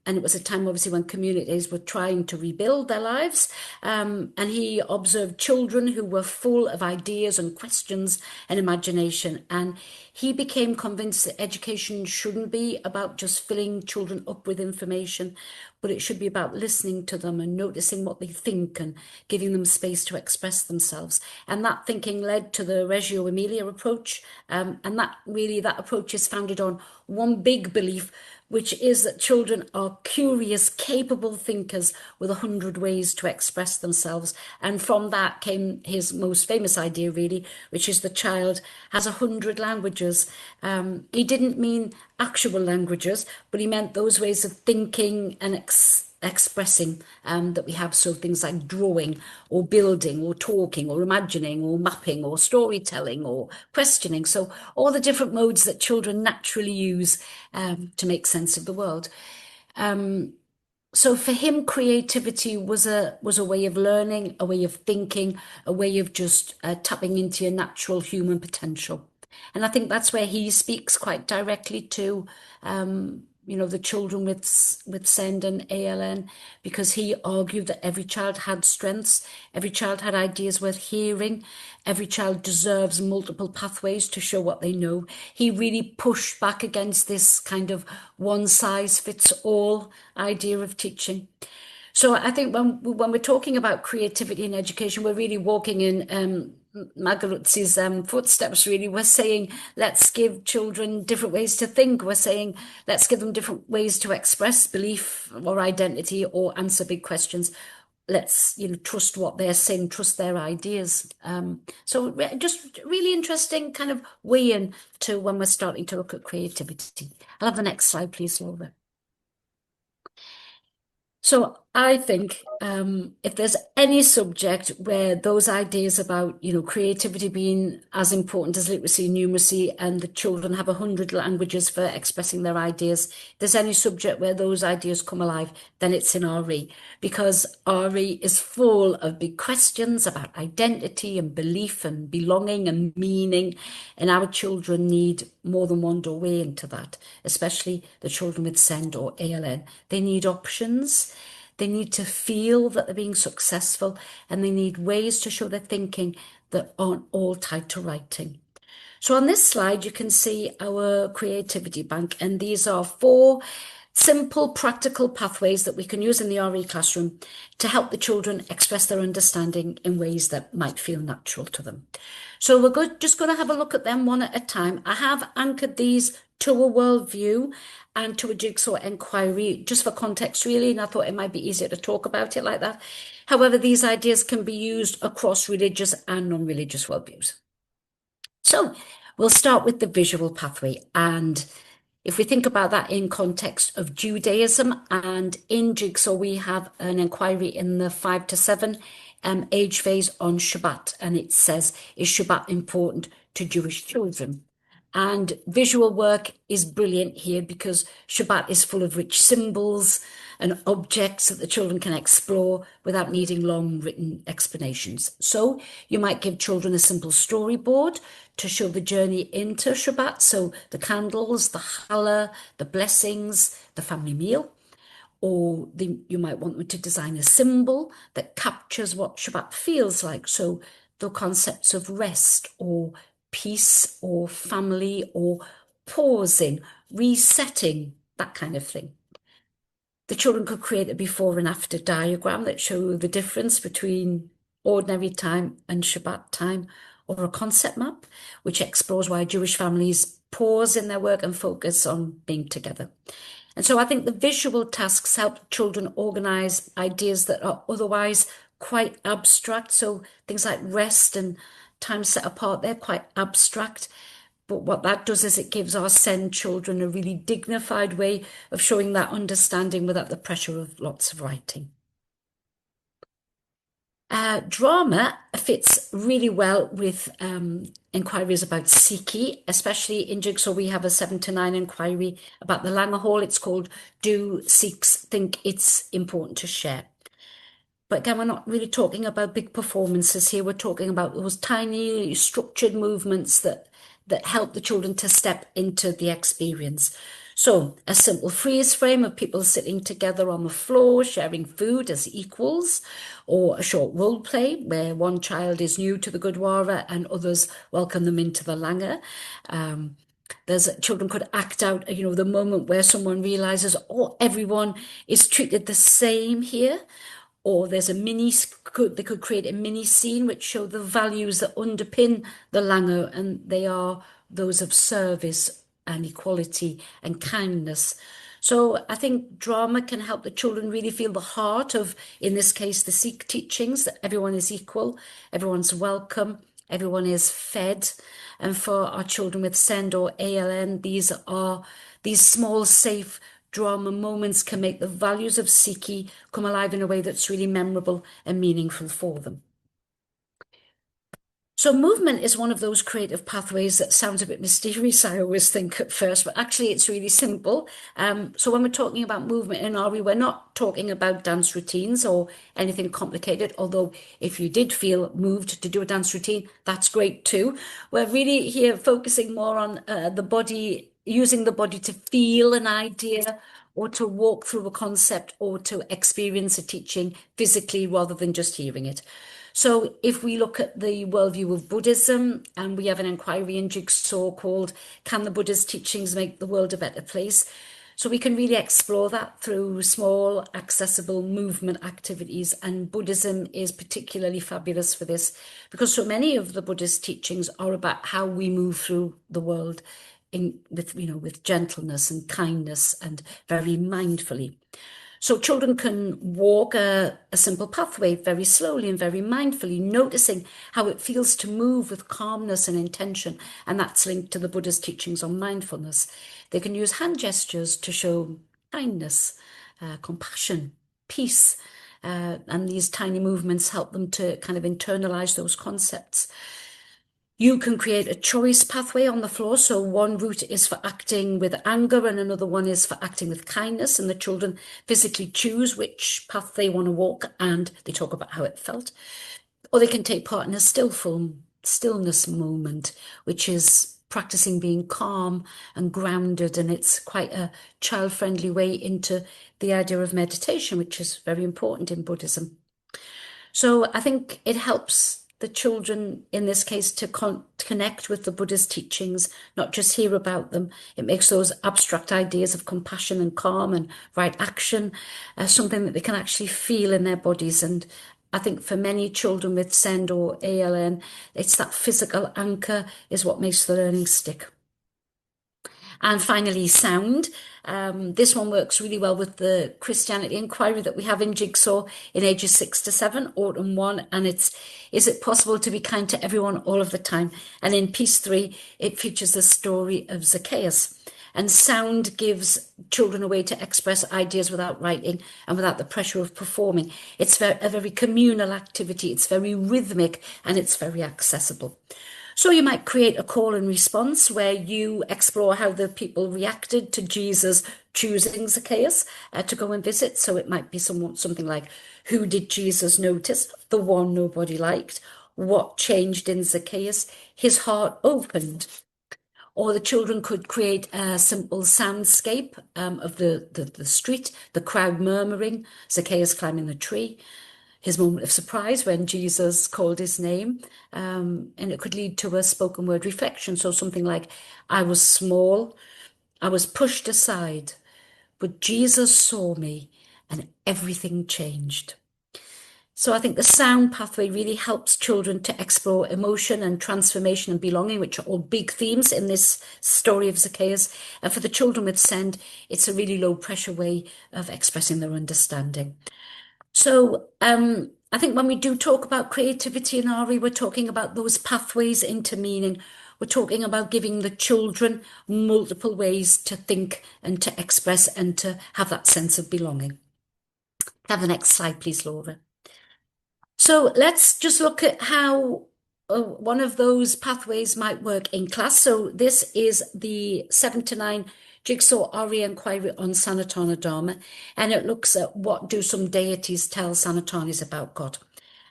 And it was a time, obviously, when communities were trying to rebuild their lives. And he observed children who were full of ideas and questions and imagination. And he became convinced that education shouldn't be about just filling children up with information, but it should be about listening to them and noticing what they think and giving them space to express themselves. And that thinking led to the Reggio Emilia approach. And that approach is founded on one big belief, which is that children are curious, capable thinkers with 100 ways to express themselves. And from that came his most famous idea, really, which is the child has 100 languages. He didn't mean actual languages, but he meant those ways of thinking and expressing that we have. So things like drawing or building or talking or imagining or mapping or storytelling or questioning. So all the different modes that children naturally use to make sense of the world. So for him, creativity was a way of learning, a way of thinking, a way of just tapping into your natural human potential. And I think that's where he speaks quite directly to, the children with SEND and ALN, because he argued that every child had strengths, every child had ideas worth hearing, every child deserves multiple pathways to show what they know. He really pushed back against this kind of one-size-fits-all idea of teaching. So I think when we're talking about creativity in education, we're really walking in Magaluzzi's footsteps, really. We're saying, let's give children different ways to think. We're saying, let's give them different ways to express belief or identity or answer big questions. Let's, trust what they're saying, trust their ideas. So just really interesting kind of way in to when we're starting to look at creativity. I'll have the next slide, please, Laura. So I think if there's any subject where those ideas about, creativity being as important as literacy and numeracy, and the children have 100 languages for expressing their ideas, if there's any subject where those ideas come alive, then it's in RE, because RE is full of big questions about identity and belief and belonging and meaning, and our children need more than one doorway into that, especially the children with SEND or ALN. They need options. They need to feel that they're being successful, and they need ways to show their thinking that aren't all tied to writing. So on this slide, you can see our creativity bank, and these are 4 simple, practical pathways that we can use in the RE classroom to help the children express their understanding in ways that might feel natural to them. So we're just going to have a look at them one at a time. I have anchored these to a worldview and to a jigsaw inquiry, just for context, really, and I thought it might be easier to talk about it like that. However, these ideas can be used across religious and non-religious worldviews. So we'll start with the visual pathway, and if we think about that in context of Judaism, and in Jigsaw, we have an inquiry in the 5 to 7 age phase on Shabbat, and it says, is Shabbat important to Jewish children? And visual work is brilliant here because Shabbat is full of rich symbols and objects that the children can explore without needing long written explanations. So you might give children a simple storyboard to show the journey into Shabbat. So the candles, the challah, the blessings, the family meal. Or you might want them to design a symbol that captures what Shabbat feels like. So the concepts of rest or peace or family or pausing, resetting, that kind of thing. The children could create a before and after diagram that show the difference between ordinary time and Shabbat time, or a concept map which explores why Jewish families pause in their work and focus on being together. And so I think the visual tasks help children organize ideas that are otherwise quite abstract. So things like rest and time set apart, they're quite abstract. But what that does is it gives our SEND children a really dignified way of showing that understanding without the pressure of lots of writing. Drama fits really well with inquiries about Sikhi, especially in Jigsaw. We have a 7 to 9 inquiry about the Langer Hall. It's called Do Sikhs Think It's Important to Share? But again, we're not really talking about big performances here. We're talking about those tiny structured movements that help the children to step into the experience. So a simple freeze frame of people sitting together on the floor, sharing food as equals, or a short role play where one child is new to the Gurdwara and others welcome them into the Langer. Children could act out, the moment where someone realizes, oh, everyone is treated the same here. Or there's they could create a mini scene which show the values that underpin the Langer, and they are those of service and equality and kindness. So I think drama can help the children really feel the heart of, in this case, the Sikh teachings, that everyone is equal, everyone's welcome, everyone is fed. And for our children with SEND or ALN, these are these small, safe drama moments can make the values of Sikhi come alive in a way that's really memorable and meaningful for them. So movement is one of those creative pathways that sounds a bit mysterious, I always think at first, but actually it's really simple. So when we're talking about movement in RE, we're not talking about dance routines or anything complicated, although if you did feel moved to do a dance routine, that's great too. We're really here focusing more on the body, using the body to feel an idea or to walk through a concept or to experience a teaching physically rather than just hearing it. So if we look at the worldview of Buddhism, and we have an inquiry in Jigsaw called Can the Buddha's Teachings Make the World a Better Place? So we can really explore that through small, accessible movement activities. And Buddhism is particularly fabulous for this because so many of the Buddhist teachings are about how we move through the world with gentleness and kindness and very mindfully. So children can walk a simple pathway very slowly and very mindfully, noticing how it feels to move with calmness and intention. And that's linked to the Buddha's teachings on mindfulness. They can use hand gestures to show kindness, compassion, peace. And these tiny movements help them to kind of internalize those concepts. You can create a choice pathway on the floor. So one route is for acting with anger and another one is for acting with kindness. And the children physically choose which path they want to walk and they talk about how it felt. Or they can take part in a stillness moment, which is practicing being calm and grounded. And it's quite a child-friendly way into the idea of meditation, which is very important in Buddhism. So I think it helps the children, in this case, to connect with the Buddha's teachings, not just hear about them. It makes those abstract ideas of compassion and calm and right action something that they can actually feel in their bodies. And I think for many children with SEND or ALN, it's that physical anchor is what makes the learning stick. And finally, sound. This one works really well with the Christianity inquiry that we have in Jigsaw in ages 6 to 7, autumn 1. And it's, is it possible to be kind to everyone all of the time? And in piece 3, it features the story of Zacchaeus. And sound gives children a way to express ideas without writing and without the pressure of performing. It's a very communal activity. It's very rhythmic and it's very accessible. So you might create a call and response where you explore how the people reacted to Jesus choosing Zacchaeus to go and visit. So it might be something like, who did Jesus notice? The one nobody liked. What changed in Zacchaeus? His heart opened. Or the children could create a simple soundscape of the street, the crowd murmuring, Zacchaeus climbing the tree, his moment of surprise when Jesus called his name, and it could lead to a spoken word reflection. So something like, I was small, I was pushed aside, but Jesus saw me and everything changed. So I think the sound pathway really helps children to explore emotion and transformation and belonging, which are all big themes in this story of Zacchaeus. And for the children with SEND, it's a really low pressure way of expressing their understanding. So I think when we do talk about creativity in RE, we're talking about those pathways into meaning. We're talking about giving the children multiple ways to think and to express and to have that sense of belonging. Have the next slide, please, Laura. So let's just look at how one of those pathways might work in class. So this is the 7 to 9 Jigsaw RE inquiry on Sanatana Dharma, and it looks at what do some deities tell Sanatanis about God.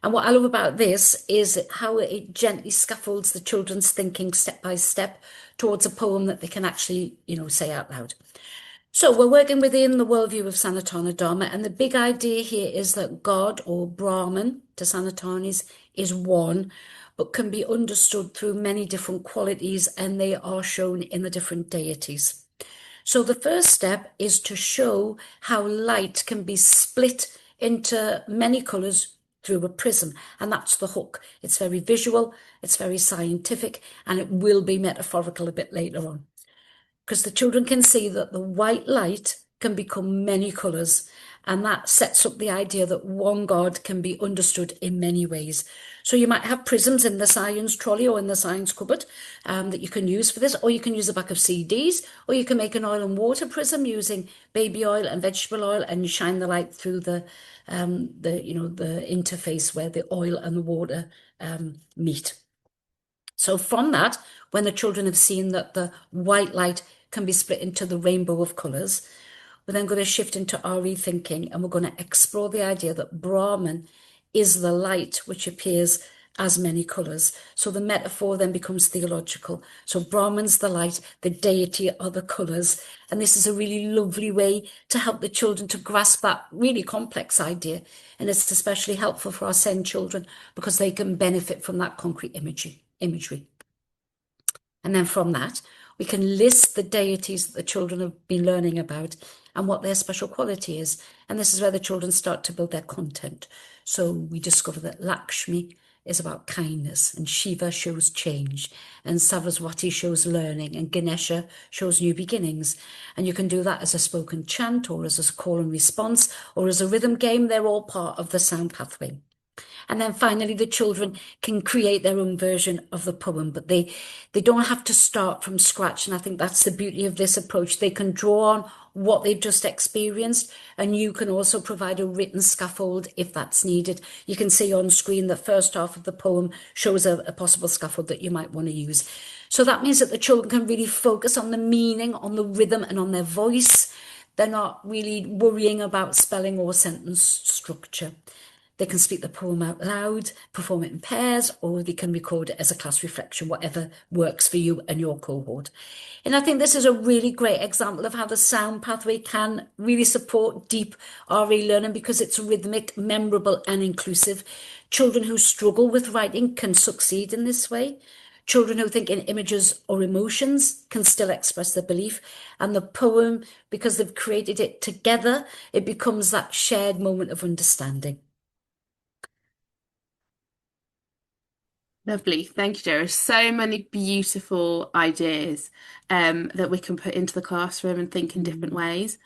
And what I love about this is how it gently scaffolds the children's thinking step by step towards a poem that they can actually, say out loud. So we're working within the worldview of Sanatana Dharma, and the big idea here is that God, or Brahman to Sanatanis, is one, but can be understood through many different qualities, and they are shown in the different deities. So the first step is to show how light can be split into many colours through a prism, and that's the hook. It's very visual, it's very scientific, and it will be metaphorical a bit later on, because the children can see that the white light can become many colours, And that sets up the idea that one God can be understood in many ways. So you might have prisms in the science trolley or in the science cupboard that you can use for this, or you can use a pack of CDs, or you can make an oil and water prism using baby oil and vegetable oil, and you shine the light through the interface where the oil and the water meet. So from that, when the children have seen that the white light can be split into the rainbow of colours, we're then going to shift into RE thinking, and we're going to explore the idea that Brahman is the light which appears as many colours. So the metaphor then becomes theological. So Brahman's the light, the deity are the colours. And this is a really lovely way to help the children to grasp that really complex idea. And it's especially helpful for our SEND children because they can benefit from that concrete imagery. And then from that, we can list the deities that the children have been learning about and what their special quality is. And this is where the children start to build their content. So we discover that Lakshmi is about kindness, and Shiva shows change, and Saraswati shows learning, and Ganesha shows new beginnings. And you can do that as a spoken chant, or as a call and response, or as a rhythm game. They're all part of the sound pathway. And then finally, the children can create their own version of the poem, but they don't have to start from scratch. And I think that's the beauty of this approach. They can draw on what they've just experienced, and you can also provide a written scaffold if that's needed. You can see on screen the first half of the poem shows a possible scaffold that you might want to use. So that means that the children can really focus on the meaning, on the rhythm, and on their voice. They're not really worrying about spelling or sentence structure. They can speak the poem out loud, perform it in pairs, or they can record it as a class reflection, whatever works for you and your cohort. And I think this is a really great example of how the sound pathway can really support deep RE learning because it's rhythmic, memorable, and inclusive. Children who struggle with writing can succeed in this way. Children who think in images or emotions can still express their belief. And the poem, because they've created it together, it becomes that shared moment of understanding. Lovely. Thank you, Dara. So many beautiful ideas that we can put into the classroom and think in different ways.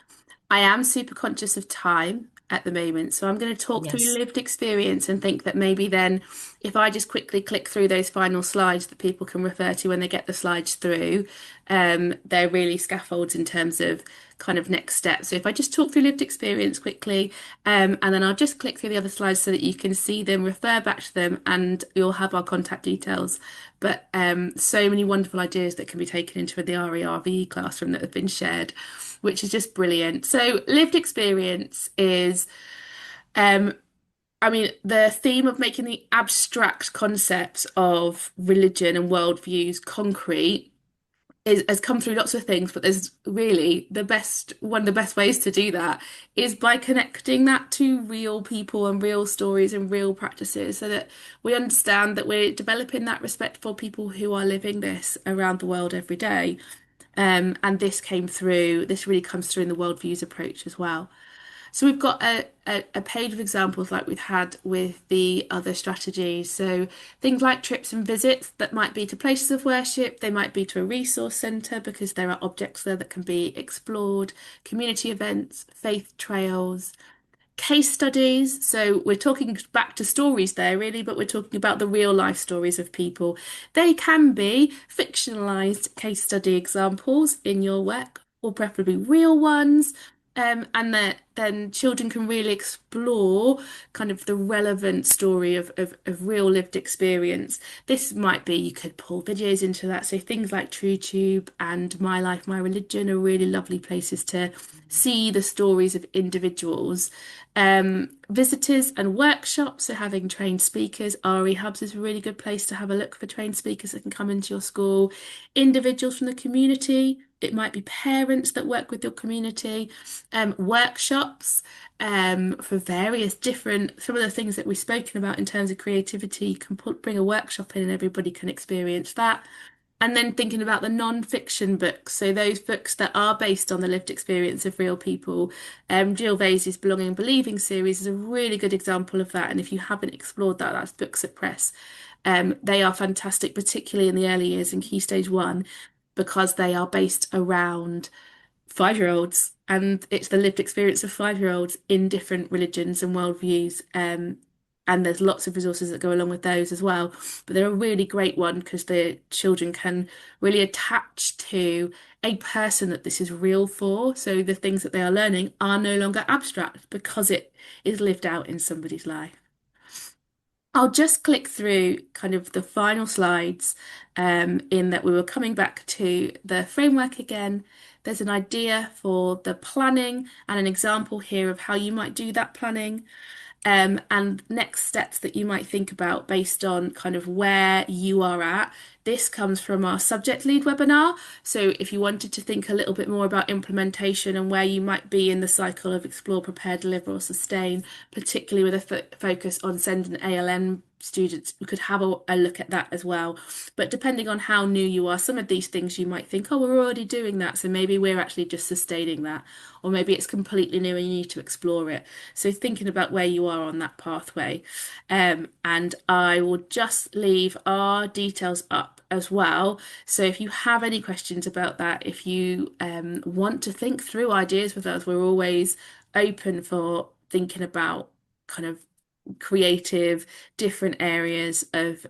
I am super conscious of time at the moment, so I'm going to talk through Yes. lived experience and think that maybe then if I just quickly click through those final slides that people can refer to when they get the slides through, they're really scaffolds in terms of kind of next steps. So if I just talk through lived experience quickly, and then I'll just click through the other slides so that you can see them, refer back to them, and you'll have our contact details. But so many wonderful ideas that can be taken into the RE/RVE classroom that have been shared, which is just brilliant. So lived experience is, I mean, the theme of making the abstract concepts of religion and worldviews concrete has come through lots of things, but there's really one of the best ways to do that is by connecting that to real people and real stories and real practices so that we understand that we're developing that respect for people who are living this around the world every day. And this really comes through in the worldviews approach as well. So we've got a page of examples like we've had with the other strategies. So things like trips and visits that might be to places of worship, they might be to a resource centre because there are objects there that can be explored, community events, faith trails, case studies. So we're talking back to stories there, really, but we're talking about the real life stories of people. They can be fictionalized case study examples in your work, or preferably real ones. And that then children can really explore kind of the relevant story of real lived experience. This might be, you could pull videos into that. So things like TrueTube and My Life, My Religion are really lovely places to see the stories of individuals. Visitors and workshops, so having trained speakers, RE Hubs is a really good place to have a look for trained speakers that can come into your school. Individuals from the community, it might be parents that work with your community, workshops for various different, some of the things that we've spoken about in terms of creativity, you can bring a workshop in and everybody can experience that. And then thinking about the non-fiction books, so those books that are based on the lived experience of real people. Jill Vasey's Belonging and Believing series is a really good example of that. And if you haven't explored that, that's Books at Press. They are fantastic, particularly in the early years in Key Stage 1, because they are based around 5-year-olds and it's the lived experience of 5-year-olds in different religions and worldviews. And there's lots of resources that go along with those as well. But they're a really great one because the children can really attach to a person that this is real for. So the things that they are learning are no longer abstract because it is lived out in somebody's life. I'll just click through kind of the final slides, in that we were coming back to the framework again. There's an idea for the planning and an example here of how you might do that planning, and next steps that you might think about based on kind of where you are at. This comes from our subject lead webinar. So if you wanted to think a little bit more about implementation and where you might be in the cycle of explore, prepare, deliver, or sustain, particularly with a focus on SEND and ALN students, we could have a look at that as well. But depending on how new you are, some of these things you might think, oh, we're already doing that, so maybe we're actually just sustaining that, or maybe it's completely new and you need to explore it. So thinking about where you are on that pathway. And I will just leave our details up as well. So if you have any questions about that, if you want to think through ideas with us, we're always open for thinking about kind of creative, different areas of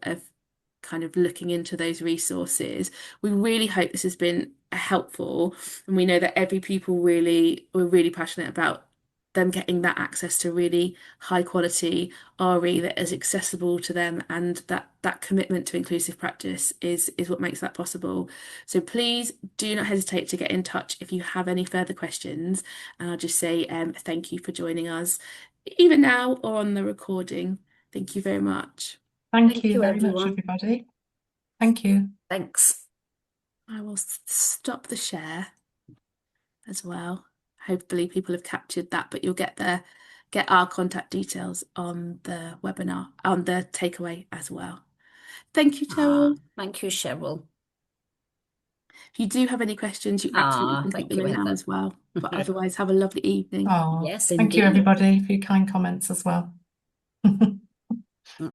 kind of looking into those resources. We really hope this has been helpful, and we know that every pupil we're really passionate about them getting that access to really high quality RE that is accessible to them, and that commitment to inclusive practice is what makes that possible. So please do not hesitate to get in touch if you have any further questions, and I'll just say thank you for joining us, either now or on the recording. Thank you very much. Thank Thank you you, very much, everyone. everybody. Thank you. Thanks. I will stop the share as well. Hopefully people have captured that, but you'll get our contact details on the webinar, on the takeaway as well. Thank you, Cheryl. Thank you, Cheryl. If you do have any questions, you absolutely can put Thank them you, in now Heather. as well. But otherwise, have a lovely evening. Oh, Yes, thank you, indeed. everybody, for your kind comments as well.